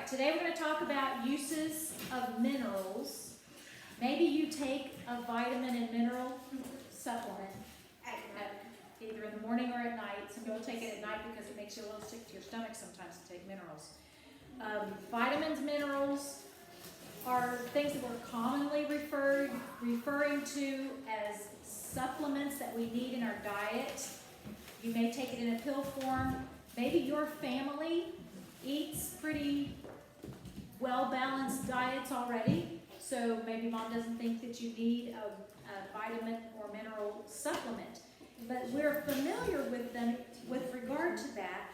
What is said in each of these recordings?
right, today we're going to talk about uses of minerals. Maybe you take a vitamin and mineral supplement either in the morning or at night. Some people take it at night because it makes you a little sick to your stomach sometimes to take minerals. Vitamins, minerals are things that we're commonly referring to as supplements that we need in our diet. You may take it in a pill form. Maybe your family eats pretty well-balanced diets already, so maybe mom doesn't think that you need a vitamin or mineral supplement. But we're familiar with them with regard to that.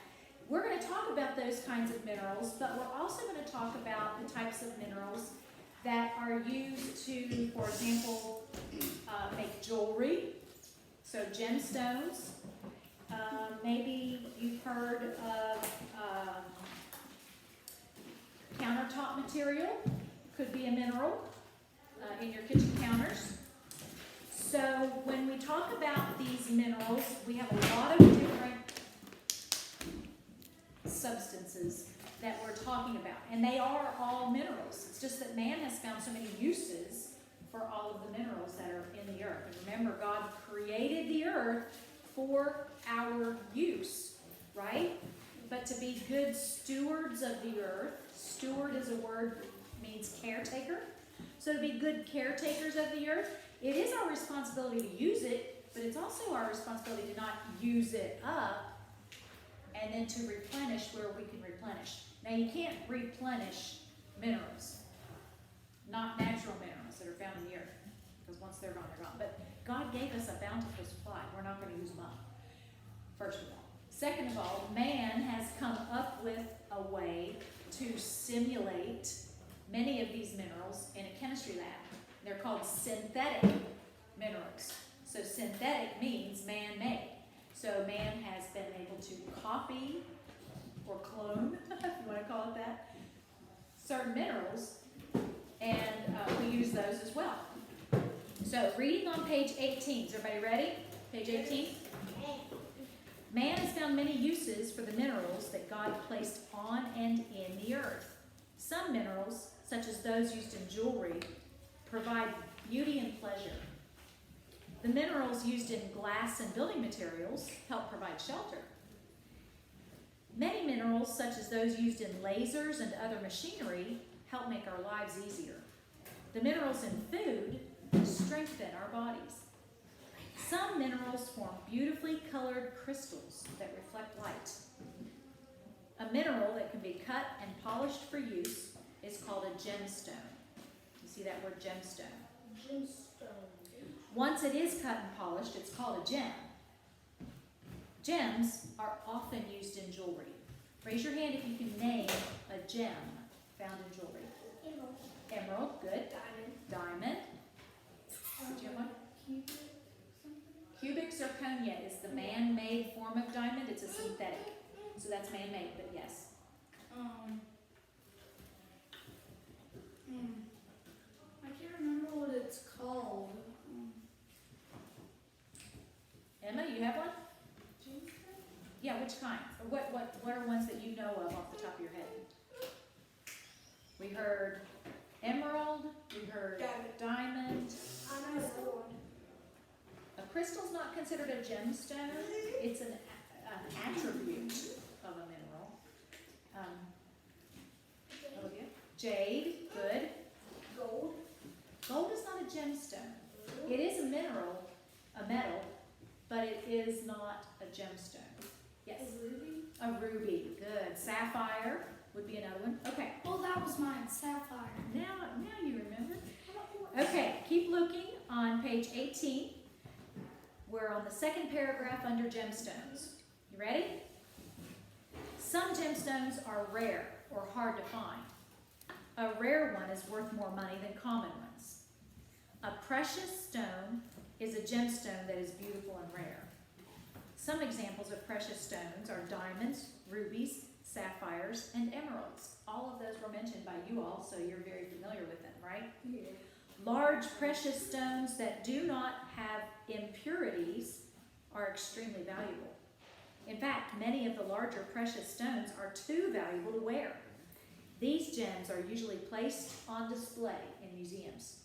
We're going to talk about those kinds of minerals, but we're also going to talk about the types of minerals that are used to, for example, make jewelry, so gemstones. Maybe you've heard of countertop material, could be a mineral in your kitchen counters. So when we talk about these minerals, we have a lot of different substances that we're talking about, and they are all minerals. It's just that man has found so many uses for all of the minerals that are in the earth. And remember, God created the earth for our use, right? But to be good stewards of the earth, steward is a word that means caretaker. So to be good caretakers of the earth, it is our responsibility to use it, but it's also our responsibility to not use it up and then to replenish where we can replenish. Now you can't replenish minerals, not natural minerals that are found in the earth, because once they're gone, they're gone. But God gave us a bountiful supply. We're not going to use them up, first of all. Second of all, man has come up with a way to simulate many of these minerals in a chemistry lab. They're called synthetic minerals. So synthetic means man-made. So man has been able to copy or clone, if you want to call it that, certain minerals, and we use those as well. So reading on page 18. Is everybody ready? Page 18. Man has found many uses for the minerals that God placed on and in the earth. Some minerals, such as those used in jewelry, provide beauty and pleasure. The minerals used in glass and building materials help provide shelter. Many minerals, such as those used in lasers and other machinery, help make our lives easier. The minerals in food strengthen our bodies. Some minerals form beautifully colored crystals that reflect light. A mineral that can be cut and polished for use is called a gemstone. You see that word gemstone? Gemstone. Once it is cut and polished, it's called a gem. Gems are often used in jewelry. Raise your hand if you can name a gem found in jewelry. Emerald. Emerald, good. Diamond. Did you have one? Cubic zirconia is the man-made form of diamond. It's a synthetic. So that's man-made, but yes. I can't remember what it's called. Emma, you have one? Yeah, which kind? Or what are ones that you know of off the top of your head? We heard emerald, we heard diamond. I know that one. A crystal's not considered a gemstone. It's an attribute of a mineral. Olivia? Jade, good. Gold. Gold is not a gemstone. It is a mineral, a metal, but it is not a gemstone. Yes? A ruby. A ruby, good. Sapphire would be another one. Okay. Well, that was mine, sapphire. Now you remember. Okay, keep looking on page 18. We're on the second paragraph under gemstones. You ready? Some gemstones are rare or hard to find. A rare one is worth more money than common ones. A precious stone is a gemstone that is beautiful and rare. Some examples of precious stones are diamonds, rubies, sapphires, and emeralds. All of those were mentioned by you all, so you're very familiar with them, right? Yeah. Large precious stones that do not have impurities are extremely valuable. In fact, many of the larger precious stones are too valuable to wear. These gems are usually placed on display in museums.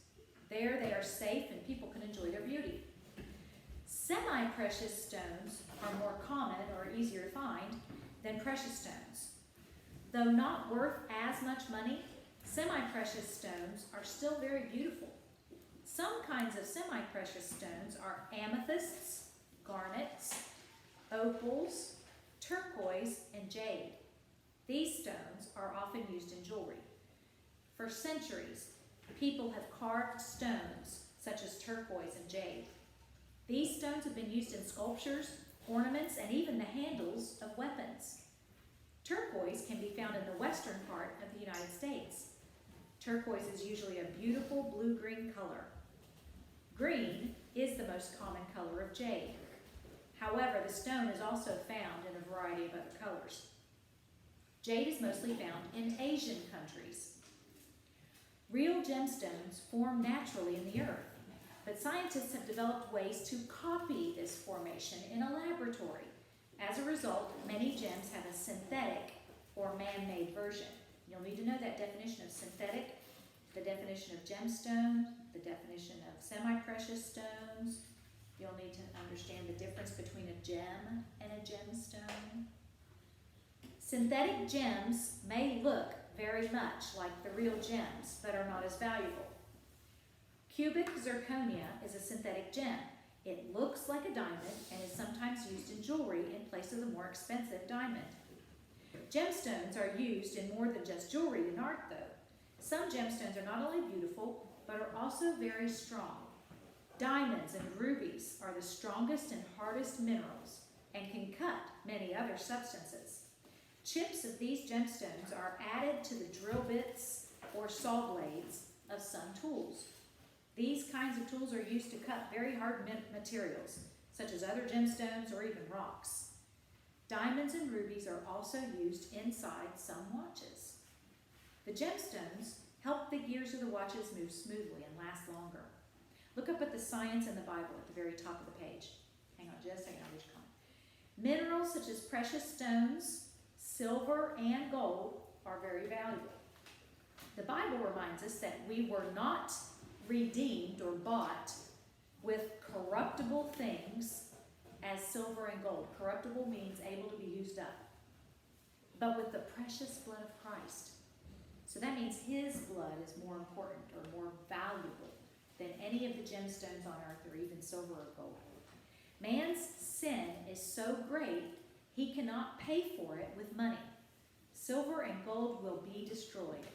There they are safe and people can enjoy their beauty. Semi-precious stones are more common or easier to find than precious stones. Though not worth as much money, semi-precious stones are still very beautiful. Some kinds of semi-precious stones are amethysts, garnets, opals, turquoise, and jade. These stones are often used in jewelry. For centuries, people have carved stones such as turquoise and jade. These stones have been used in sculptures, ornaments, and even the handles of weapons. Turquoise can be found in the western part of the United States. Turquoise is usually a beautiful blue-green color. Green is the most common color of jade. However, the stone is also found in a variety of other colors. Jade is mostly found in Asian countries. Real gemstones form naturally in the earth, but scientists have developed ways to copy this formation in a laboratory. As a result, many gems have a synthetic or man-made version. You'll need to know that definition of synthetic, the definition of gemstone, the definition of semi-precious stones. You'll need to understand the difference between a gem and a gemstone. Synthetic gems may look very much like the real gems, but are not as valuable. Cubic zirconia is a synthetic gem. It looks like a diamond and is sometimes used in jewelry in place of the more expensive diamond. Gemstones are used in more than just jewelry and art, though. Some gemstones are not only beautiful, but are also very strong. Diamonds and rubies are the strongest and hardest minerals and can cut many other substances. Chips of these gemstones are added to the drill bits or saw blades of some tools. These kinds of tools are used to cut very hard materials, such as other gemstones or even rocks. Diamonds and rubies are also used inside some watches. The gemstones help the gears of the watches move smoothly and last longer. Look up at the science in the Bible at the very top of the page. Hang on just a second, I'll reach a comment. Minerals such as precious stones, silver, and gold are very valuable. The Bible reminds us that we were not redeemed or bought with corruptible things as silver and gold. Corruptible means able to be used up. But with the precious blood of Christ. So that means his blood is more important or more valuable than any of the gemstones on earth or even silver or gold. Man's sin is so great, he cannot pay for it with money. Silver and gold will be destroyed.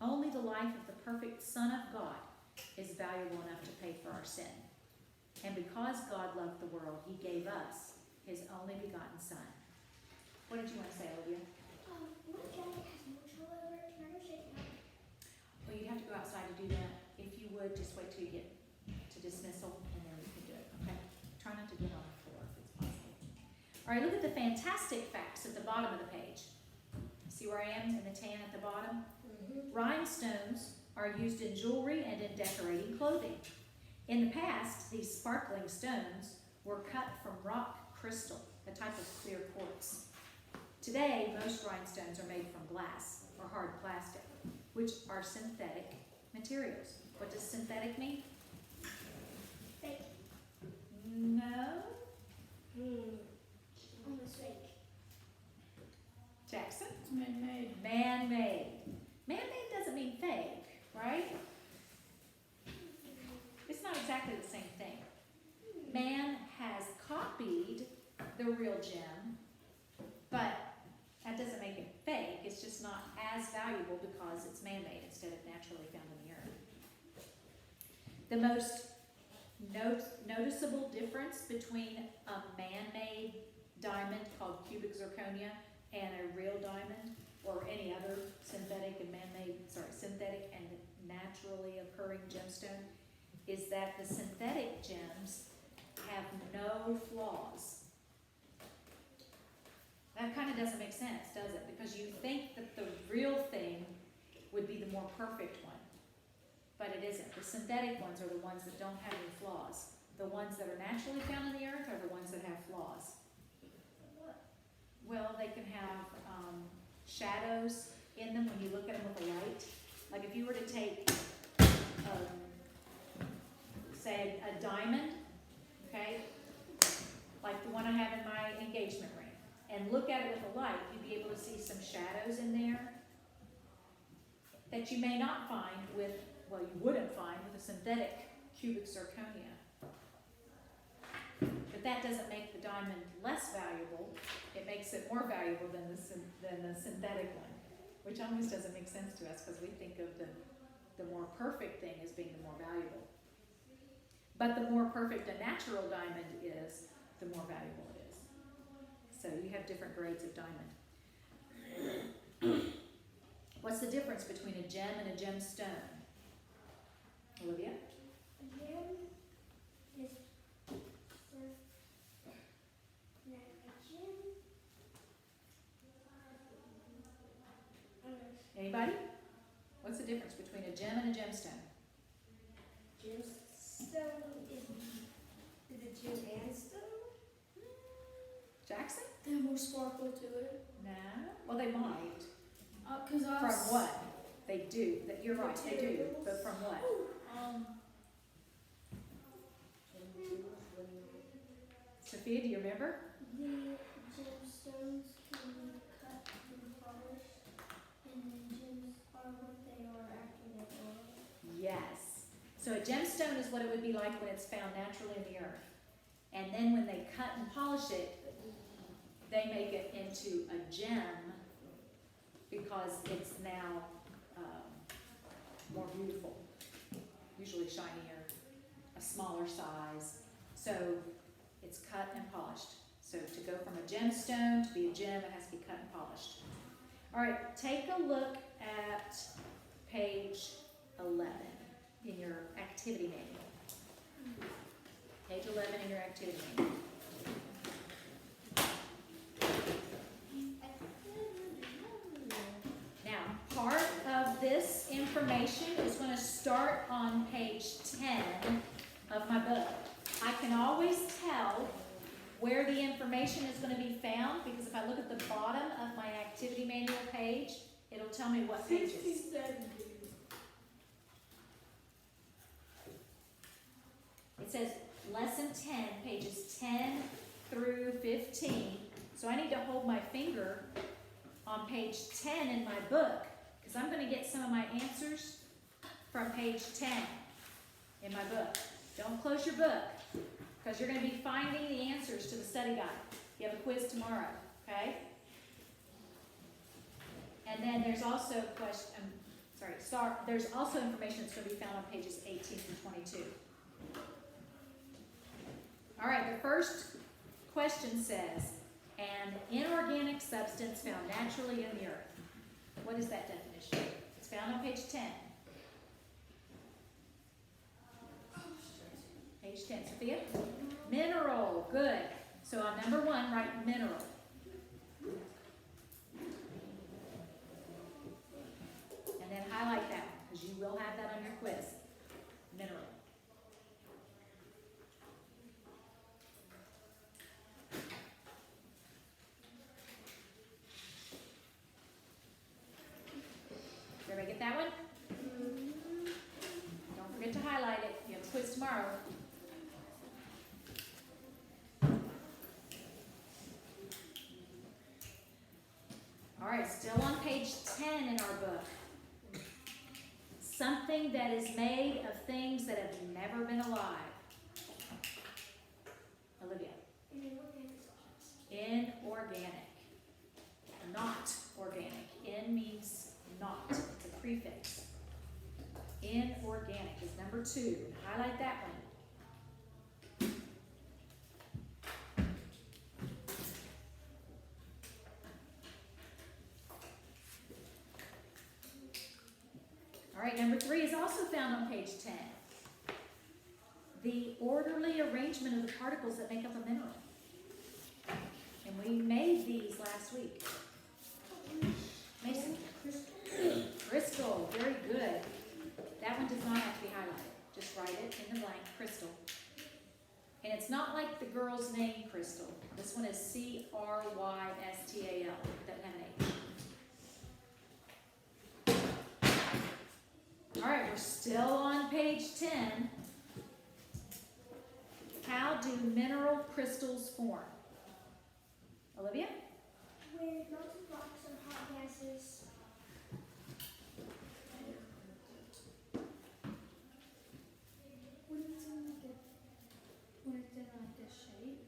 Only the life of the perfect Son of God is valuable enough to pay for our sin. And because God loved the world, he gave us his only begotten Son. What did you want to say, Olivia? What jacket has no control over it? Can I go shake it out? Well, you'd have to go outside to do that. If you would, just wait till you get to dismissal, and then you can do it, okay? Try not to get on the floor if it's possible. All right, look at the fantastic facts at the bottom of the page. See where I am in the tan at the bottom? Mm-hmm. Rhinestones are used in jewelry and in decorating clothing. In the past, these sparkling stones were cut from rock crystal, a type of clear quartz. Today, most rhinestones are made from glass or hard plastic, which are synthetic materials. What does synthetic mean? Fake. No. Almost fake. Jackson? It's man-made. Man-made. Man-made doesn't mean fake, right? It's not exactly the same thing. Man has copied the real gem, but that doesn't make it fake. It's just not as valuable because it's man-made instead of naturally found in the earth. The most noticeable difference between a man-made diamond called cubic zirconia and a real diamond or any other synthetic and naturally occurring gemstone is that the synthetic gems have no flaws. That kind of doesn't make sense, does it? Because you think that the real thing would be the more perfect one, but it isn't. The synthetic ones are the ones that don't have any flaws. The ones that are naturally found in the earth are the ones that have flaws. What? Well, they can have shadows in them when you look at them with a light. Like if you were to take, say, a diamond, okay, like the one I have in my engagement ring, and look at it with a light, you'd be able to see some shadows in there that you may not find with, well, you wouldn't find with a synthetic cubic zirconia. But that doesn't make the diamond less valuable. It makes it more valuable than the synthetic one, which almost doesn't make sense to us because we think of the more perfect thing as being the more valuable. But the more perfect a natural diamond is, the more valuable it is. So you have different grades of diamond. What's the difference between a gem and a gemstone? Olivia? A gem is Anybody? What's the difference between a gem and a gemstone? gemstone is a gem and stone. Jackson? They have more sparkle to it. No. Well, they might. Cause I From was, what? They do. You're right, they do. Materials. But from what? Sophia, do you remember? The gemstones can be cut and polished, and the gems are what they are after they are. Yes. So a gemstone is what it would be like when it's found naturally in the earth. And then when they cut and polish it, they make it into a gem because it's now more beautiful, usually shinier, a smaller size. So it's cut and polished. So to go from a gemstone to be a gem, it has to be cut and polished. All right, take a look at page 11 in your activity manual. Page 11 in your activity manual. Now, part of this information is going to start on page 10 of my book. I can always tell where the information is going to be found because if I look at the bottom of my activity manual page, it'll tell me what pages. 60-70. It says lesson 10, pages 10 through 15. So I need to hold my finger on page 10 in my book because I'm going to get some of my answers from page 10 in my book. Don't close your book because you're going to be finding the answers to the study guide. You have a quiz tomorrow, okay? And then there's also there's also information that's going to be found on pages 18 through 22. All right, the first question says, an inorganic substance found naturally in the earth. What is that definition? It's found on page 10. Page 10, Sophia? Mineral, good. So on number 1, write mineral. And then highlight that one, because you will have that on your quiz. Mineral. Everybody get that one? Don't forget to highlight it. You have a quiz tomorrow. All right, still on page 10 in our book. Something that is made of things that have never been alive. Olivia. Inorganic. Not organic. In means not. It's a prefix. Inorganic is number 2. Highlight that one. All right, number 3 is also found on page 10. The orderly arrangement of the particles that make up a mineral. And we made these last week. Mason? Crystal, very good. That one does not have to be highlighted. Just write it in the blank, crystal. And it's not like the girl's name, Crystal. This one is Crystal. Doesn't have an H. 10, how do mineral crystals form? Olivia? When melted rocks or hot gases When it's in like a shape.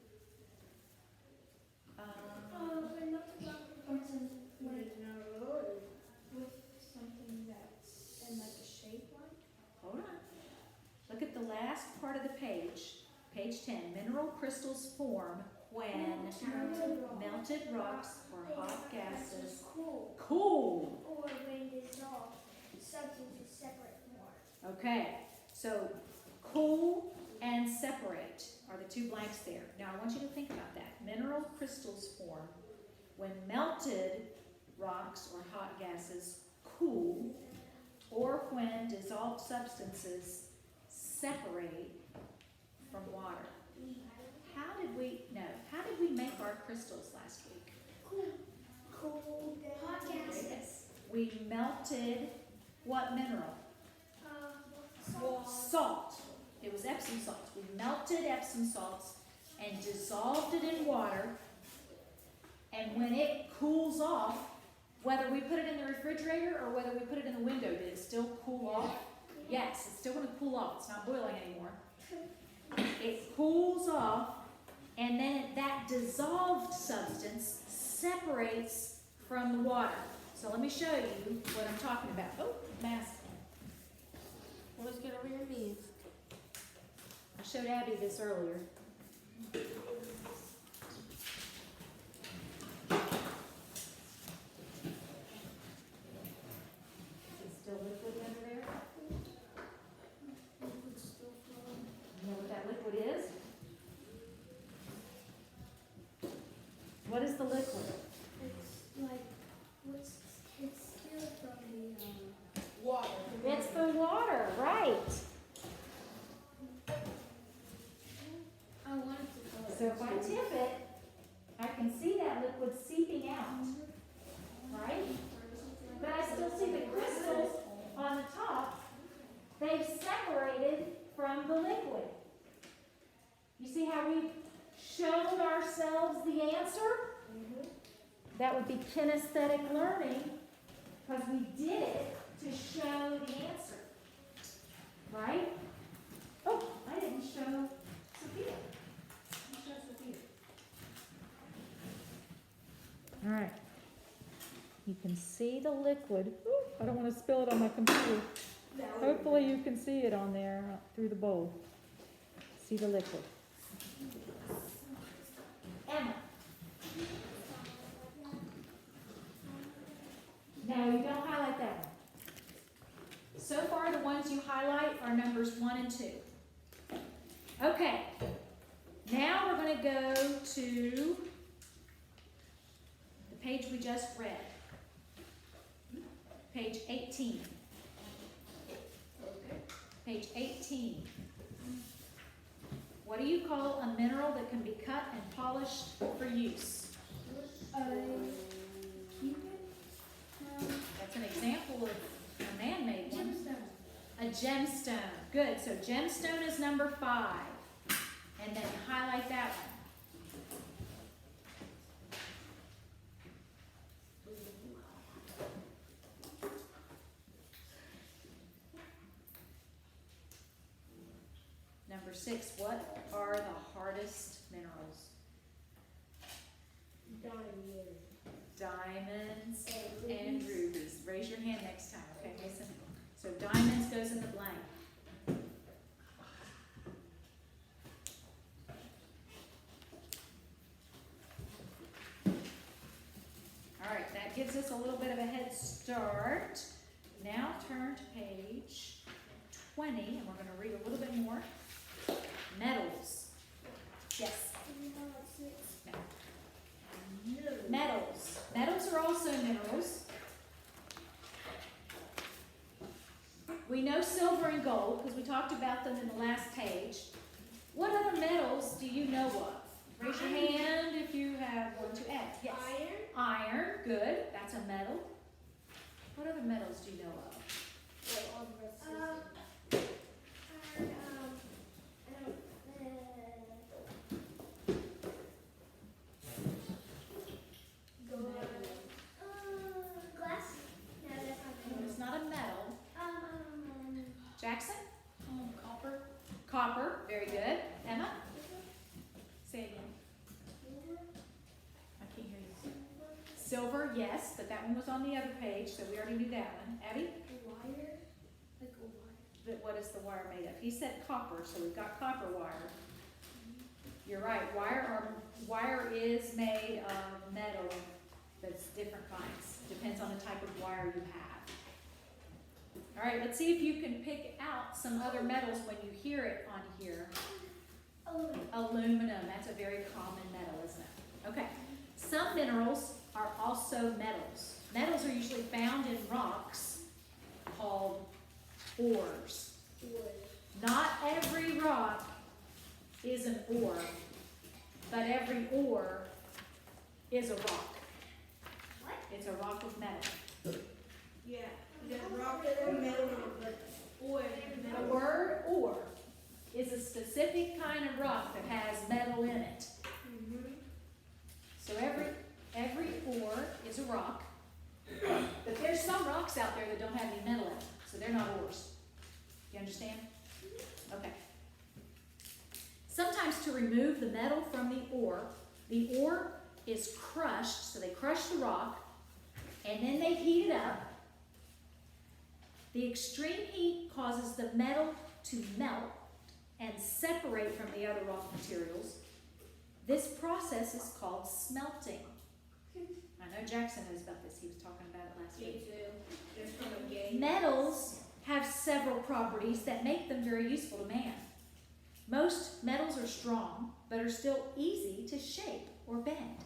when melted rock Or it's in when with something that's in like a shape like. Hold on. Look at the last part of the page, page 10. Mineral crystals form when melted rocks or hot gases cool cool. or when dissolved substances separate from water. Okay, so cool and separate are the two blanks there. Now I want you to think about that. Mineral crystals form when melted rocks or hot gases cool or when dissolved substances separate from water. How did we make our crystals last week? Cool hot gases. We melted what mineral? Salt. It was Epsom salts. We melted Epsom salts and dissolved it in water. And when it cools off, whether we put it in the refrigerator or whether we put it in the window, did it still cool off? Yes, it's still going to cool off. It's not boiling anymore. It cools off, and then that dissolved substance separates from the water. So let me show you what I'm talking about. Oh, mask. Let's get over your knees. I showed Abby this earlier. Is it still liquid under there? Liquid's still flowing. You know what that liquid is? What is the liquid? It's like it's still from the Water. It's the water, right. I wanted to go. So if I tip it, I can see that liquid seeping out, right? But I still see the crystals on the top. They've separated from the liquid. You see how we showed ourselves the answer? That would be kinesthetic learning, because we did it to show the answer. Right? Oh, I didn't show Sophia. Let me show Sophia. All right. You can see the liquid. Ooh, I don't want to spill it on my computer. Hopefully you can see it on there through the bowl. See the liquid. Emma. No, you don't highlight that one. So far, the ones you highlight are numbers 1 and 2. Okay. Now we're going to go to the page we just read. Page 18. Page 18. What do you call a mineral that can be cut and polished for use? That's an example of a man-made one. A gemstone. Good. So gemstone is number 5. And then highlight that one. Number 6. What are the hardest minerals? Diamonds and rubies. Raise your hand next time, okay, Mason? So diamonds goes in the blank. All right, that gives us a little bit of a head start. Now turn to page 20, and we're going to read a little bit more. Metals. Yes. No. Metals. Metals are also minerals. We know silver and gold because we talked about them in the last page. What other metals do you know of? Raise your hand if you have one to add. Yes. Iron. Good. That's a metal. What other metals do you know of? silver, yes, but that one was on the other page, so we already knew that one. Abby? Wire? Like a wire. But what is the wire made of? He said copper, so we've got copper wire. You're right, wire is made of metal that's different kinds, depends on the type of wire you have. All right, let's see if you can pick out some other metals when you hear it on here. Aluminum, that's a very common metal, isn't it? Okay, some minerals are also metals. Metals are usually found in rocks called ores. Not every rock is an ore, but every ore is a rock. What? It's a rock of metal. Yeah, the rock or metal, but or The metal. word ore is a specific kind of rock that has metal in it. Mhm. So every ore is a rock, but there's some rocks out there that don't have any metal in them, so they're not ores. You understand? Okay. Sometimes to remove the metal from the ore is crushed, so they crush the rock, and then they heat it up. The extreme heat causes the metal to melt and separate from the other rock materials. This process is called smelting. I know Jackson knows about this. He was talking about it last Me week. too. Just from a game. Metals have several properties that make them very useful to man. Most metals are strong, but are still easy to shape or bend.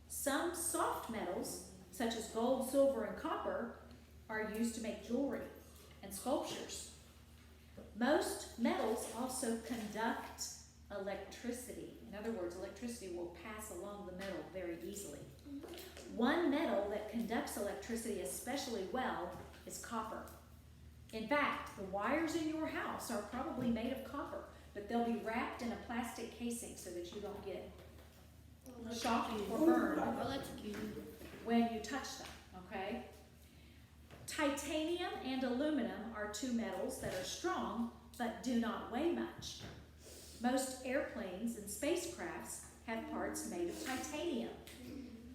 Some soft metals, such as gold, silver, and copper, are used to make jewelry and sculptures. Most metals also conduct electricity. In other words, electricity will pass along the metal very easily. One metal that conducts electricity especially well is copper. In fact, the wires in your house are probably made of copper, but they'll be wrapped in a plastic casing so that you don't get shocked or burned when you touch them, okay? Titanium and aluminum are two metals that are strong but do not weigh much. Most airplanes and spacecrafts have parts made of titanium.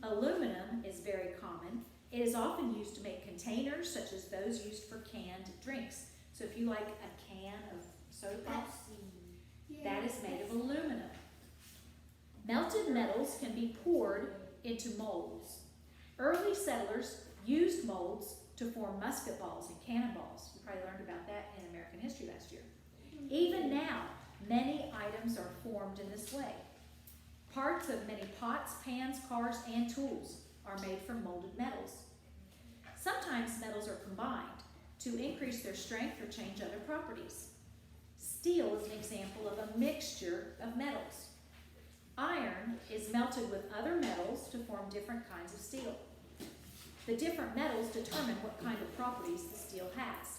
Aluminum is very common. It is often used to make containers such as those used for canned drinks. So if you like a can of soda pop, that is made of aluminum. Melted metals can be poured into molds. Early settlers used molds to form musket balls and cannonballs. You probably learned about that in American history last year. Even now, many items are formed in this way. Parts of many pots, pans, cars, and tools are made from molded metals. Sometimes metals are combined to increase their strength or change other properties. Steel is an example of a mixture of metals. Iron is melted with other metals to form different kinds of steel. The different metals determine what kind of properties the steel has.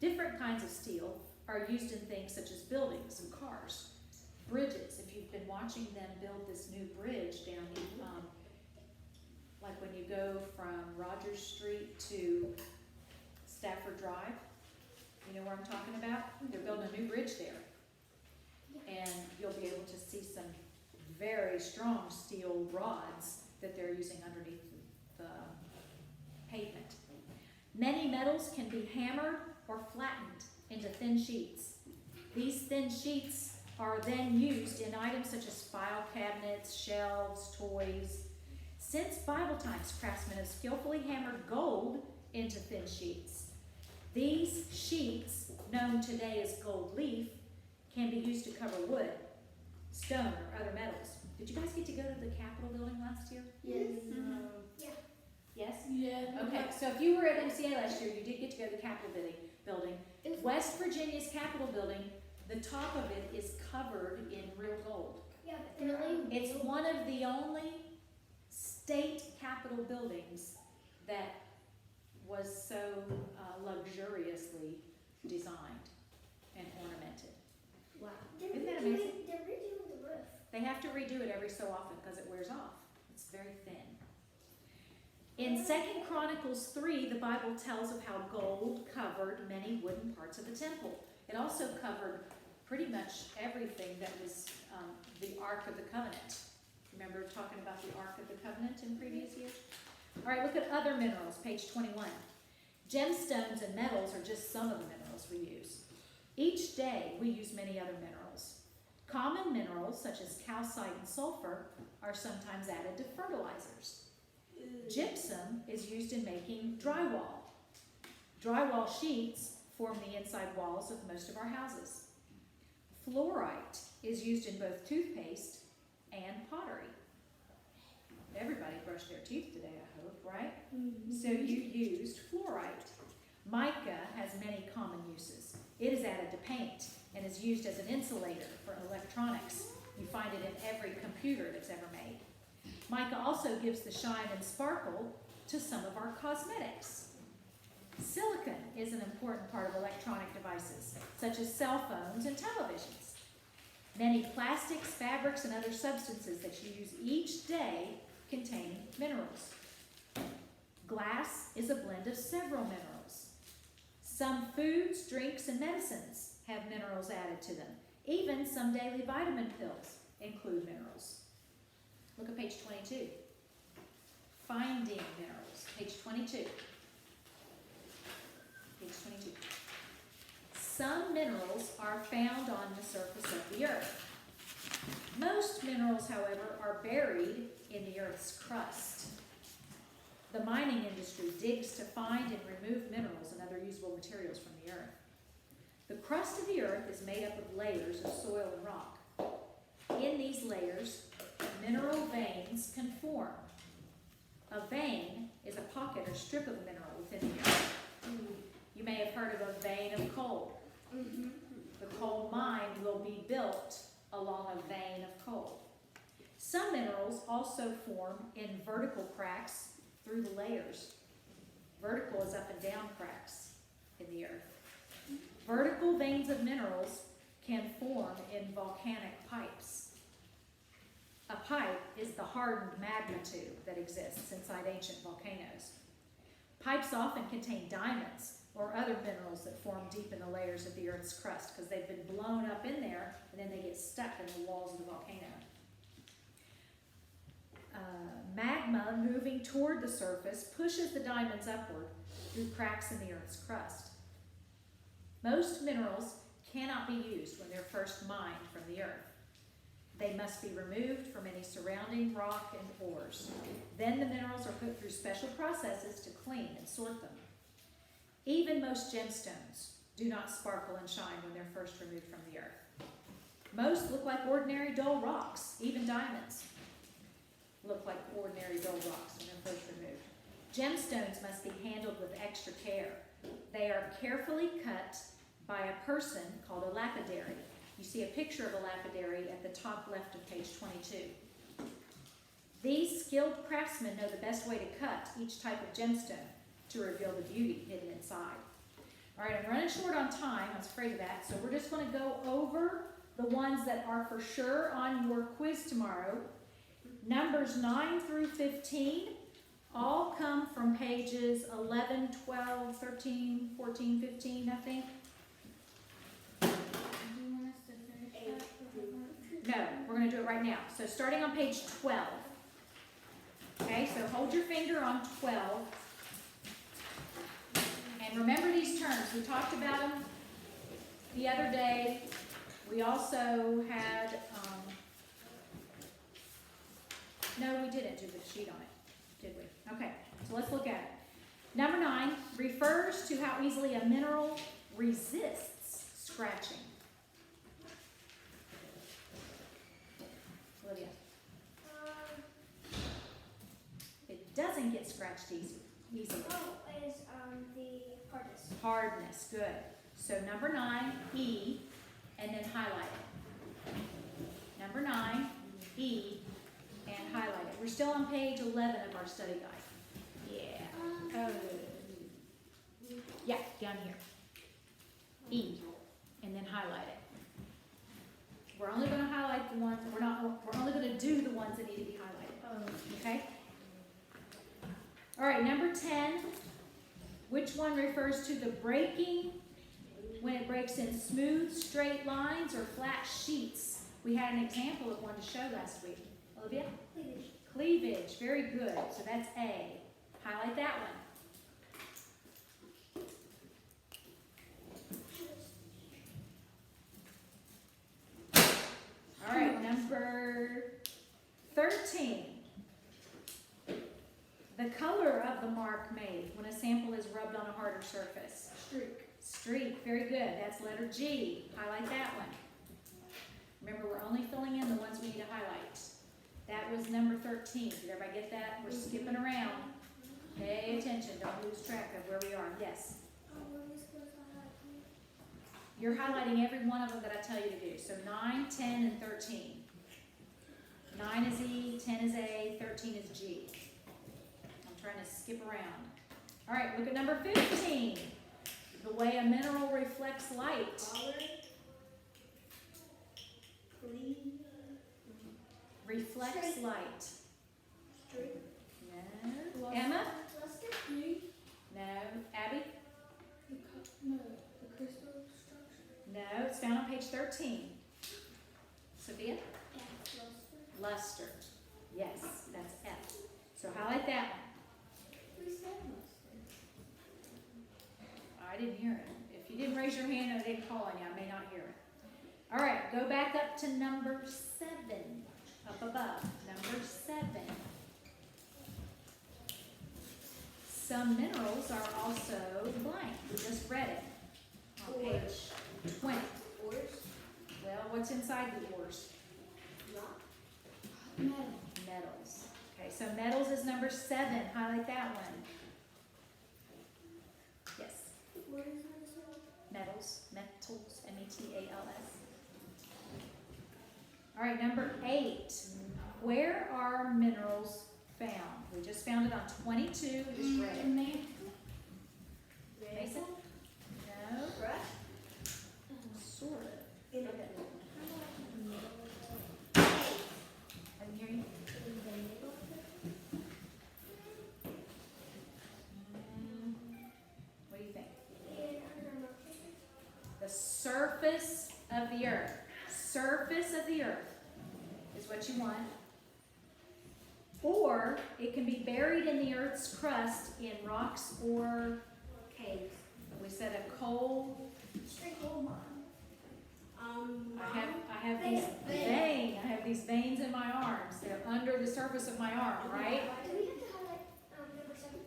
Different kinds of steel are used in things such as buildings and cars, bridges. If you've been watching them build this new bridge down like when you go from Rogers Street to Stafford Drive, you know where I'm talking about? They're building a new bridge there. And you'll be able to see some very strong steel rods that they're using underneath the pavement. Many metals can be hammered or flattened into thin sheets. These thin sheets are then used in items such as file cabinets, shelves, toys. Since Bible times, craftsmen have skillfully hammered gold into thin sheets. These sheets, known today as gold leaf, can be used to cover wood, stone, or other metals. Did you guys get to go to the Capitol building last year? Yes. Yes? Yeah. Okay, so if you were at MCA last year, you did get to go to the Capitol building. West Virginia's Capitol building, the top of it is covered in real gold. Yeah, but really? It's one of the only state capitol buildings that was so luxuriously designed and ornamented. Wow. Isn't that amazing? They're redoing the roof. They have to redo it every so often because it wears off. It's very thin. In 2 Chronicles 3, the Bible tells of how gold covered many wooden parts of the temple. It also covered pretty much everything that was the Ark of the Covenant. Remember talking about the Ark of the Covenant in previous years? All right, look at other minerals, page 21. Gemstones and metals are just some of the minerals we use. Each day we use many other minerals. Common minerals such as calcite and sulfur are sometimes added to fertilizers. Gypsum is used in making drywall. Drywall sheets form the inside walls of most of our houses. Fluorite is used in both toothpaste and pottery. Everybody brushed their teeth today, I hope, right? So you used fluorite. Mica has many common uses. It is added to paint and is used as an insulator for electronics. You find it in every computer that's ever made. Mica also gives the shine and sparkle to some of our cosmetics. Silicon is an important part of electronic devices, such as cell phones and televisions. Many plastics, fabrics, and other substances that you use each day contain minerals. Glass is a blend of several minerals. Some foods, drinks, and medicines have minerals added to them. Even some daily vitamin pills include minerals. Look at page 22. Finding minerals, page 22. Page 22. Some minerals are found on the surface of the earth. Most minerals, however, are buried in the earth's crust. The mining industry digs to find and remove minerals and other usable materials from the earth. The crust of the earth is made up of layers of soil and rock. In these layers, mineral veins can form. A vein is a pocket or strip of mineral within the earth. You may have heard of a vein of coal. The coal mine will be built along a vein of coal. Some minerals also form in vertical cracks through the layers. Vertical is up and down cracks in the earth. Vertical veins of minerals can form in volcanic pipes. A pipe is the hardened magma tube that exists inside ancient volcanoes. Pipes often contain diamonds or other minerals that form deep in the layers of the earth's crust because they've been blown up in there and then they get stuck in the walls of the volcano. Magma moving toward the surface pushes the diamonds upward through cracks in the earth's crust. Most minerals cannot be used when they're first mined from the earth. They must be removed from any surrounding rock and ores. Then the minerals are put through special processes to clean and sort them. Even most gemstones do not sparkle and shine when they're first removed from the earth. Most look like ordinary dull rocks. Even diamonds look like ordinary dull rocks when they're first removed. Gemstones must be handled with extra care. They are carefully cut by a person called a lapidary. You see a picture of a lapidary at the top left of page 22. These skilled craftsmen know the best way to cut each type of gemstone to reveal the beauty hidden inside. All right, I'm running short on time. I was afraid of that. So we're just going to go over the ones that are for sure on your quiz tomorrow. Numbers 9 through 15 all come from pages 11, 12, 13, 14, 15, I think. Do you want us to finish that? No, we're going to do it right now. So starting on page 12. Okay, so hold your finger on 12. And remember these terms. We talked about them the other day. We also had, no, we didn't do the sheet on it, did we? Okay, so let's look at it. Number 9 refers to how easily a mineral resists scratching. Olivia. It doesn't get scratched easily. Oh, is the hardest. Hardness, good. So number 9, E, and then highlight it. Number 9, E, and highlight it. We're still on page 11 of our study guide. Yeah. Oh. Yeah, down here. E, and then highlight it. We're only going to highlight the ones, we're only going to do the ones that need to be highlighted. Okay? All right, number 10. Which one refers to the breaking when it breaks in smooth, straight lines or flat sheets? We had an example of one to show last week. Olivia? Cleavage. Cleavage, very good. So that's A. Highlight that one. All right, number 13. The color of the mark made when a sample is rubbed on a harder surface. Streak. Streak, very good. That's letter G. Highlight that one. Remember, we're only filling in the ones we need to highlight. That was number 13. Did everybody get that? We're skipping around. Pay attention. Don't lose track of where we are. Yes. You're highlighting every one of them that I tell you to do. So 9, 10, and 13. 9 is E, 10 is A, 13 is G. I'm trying to skip around. All right, look at number 15. The way a mineral reflects light. Color. Green. Reflects light. Streak. No. Emma? Luster. Green. No. Abby? No, the crystal structure. No. It's found on page 13. Sophia? Yeah, luster. Luster. Yes, that's F. So highlight that one. We said luster. I didn't hear it. If you didn't raise your hand and I didn't call on you, I may not hear it. All right, go back up to number 7. Up above. Number 7. Some minerals are also blank. We just read it on page 20. Ores. Well, what's inside the ores? Rock. Metal. Metals. Okay, so metals is number 7. Highlight that one. Yes. What is this one? Metals. Metals. M-E-T-A-L-S. All right, number 8. Where are minerals found? We just found it on 22. We just read it. Mason? No. Brush. Sort of. In Go the ahead. middle. I didn't hear you. In the middle. What do you think? And I don't know. The surface of the earth. Surface of the earth is what you want. Or it can be buried in the earth's crust in rocks or caves. We said a coal. Streak coal mine. I have these veins. I have these veins in my arms. They're under the surface of my arm, right? Do we have to highlight number 7?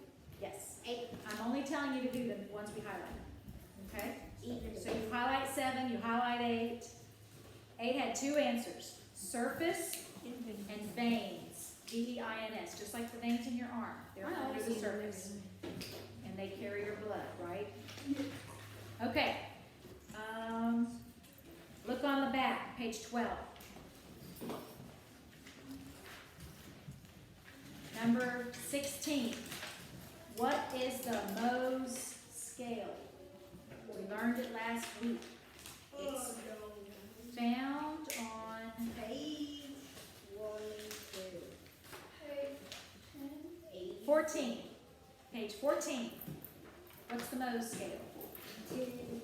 Yes. 8. I'm only telling you to do the ones we highlight. Okay? Even. So you highlight 7, you highlight 8. 8 had 2 answers. Surface and veins. V-E-I-N-S, just like the veins in your arm. They're under the surface. And they carry your blood, right? Okay. Look on the back, page 12. Number 16. What is the Mohs scale? We learned it last week. It's found on Page 1, 2. Page 10. 14. Page 14. What's the Mohs scale?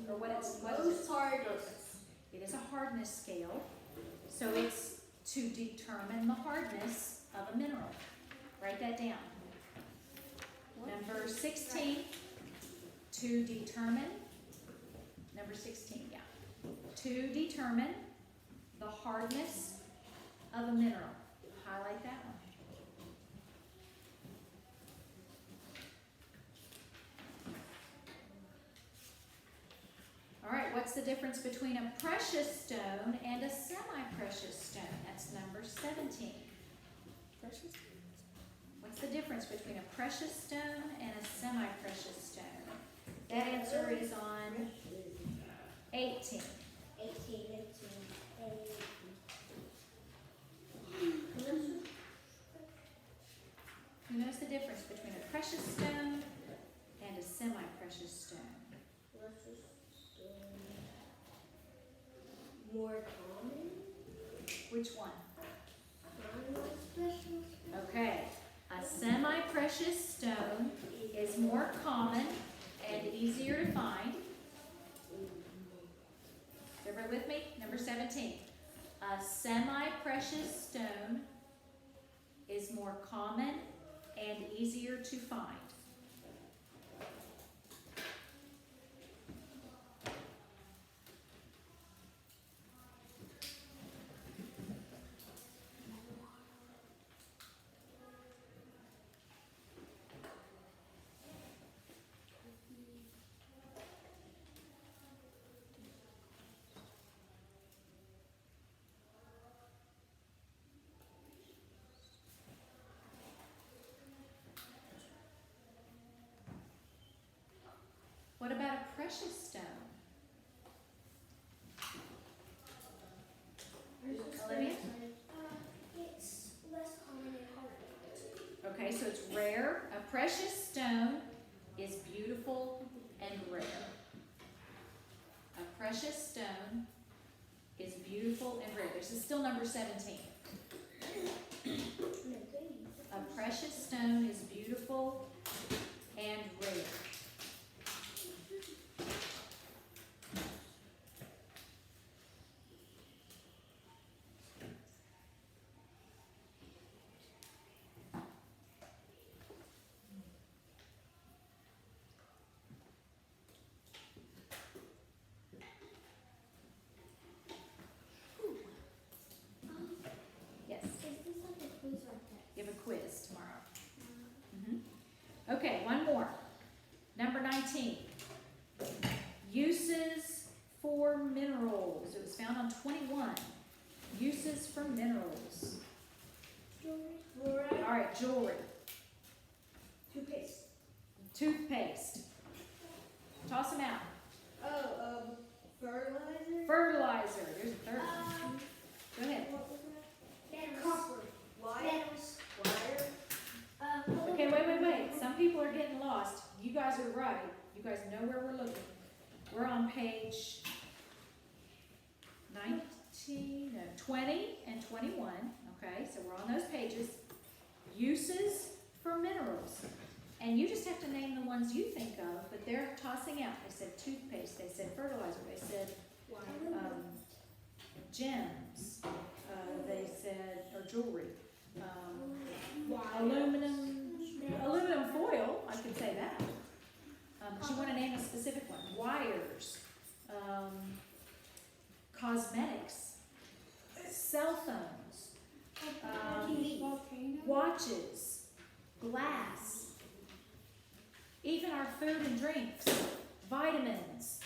Or what is it? Hardest. It is a hardness scale. So it's to determine the hardness of a mineral. Write that down. Number 16. To determine. Number 16, yeah. To determine the hardness of a mineral. Highlight that one. All right, what's the difference between a precious stone and a semi-precious stone? That's number 17. Precious? What's the difference between a precious stone and a semi-precious stone? That answer is on 18. 18. Who knows the difference between a precious stone and a semi-precious stone? More common. Which one? Special. Okay, a semi-precious stone is more common and easier to find. Is everybody with me? Number 17. A semi-precious stone is more common and easier to find. What about a precious stone? Olivia? It's less common and harder. Okay, so it's rare. A precious stone is beautiful and rare. A precious stone is beautiful and rare. This is still number 17. A precious stone is beautiful and rare. Yes, Is this like a quiz or a test? you have a quiz tomorrow. Okay, one more. Number 19. Uses for minerals. It was found on 21. Uses for minerals. Jewelry. All right, jewelry. Toothpaste. Toothpaste. Toss them out. Oh, fertilizer. Fertilizer. There's a third one. Go ahead. What was that? Copper. Metals. Wire. Okay, wait. Some people are getting lost. You guys are right. You guys know where we're looking. We're on page 20 and 21. Okay, so we're on those pages. Uses for minerals. And you just have to name the ones you think of, but they're tossing out. They said toothpaste, they said fertilizer, they said gems, they said, or jewelry, aluminum foil, I could say that. But you want to name a specific one. Wires, cosmetics, cell phones, watches, glass, even our food and drinks, vitamins.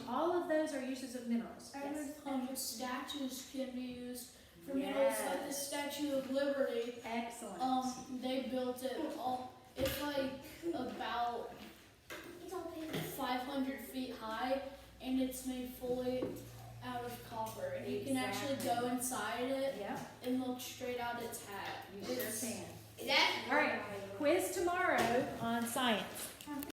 All of those are uses of minerals. Yes. Statues can be used for minerals, like the Yes. Statue of Liberty. Excellent. They built it all. It's like about It's all pink. 500 feet high, and it's made fully out of copper. And you can actually Exactly. go inside it Yeah, and look straight out its hat. you sure It's- can. Is that? All right, quiz tomorrow on science.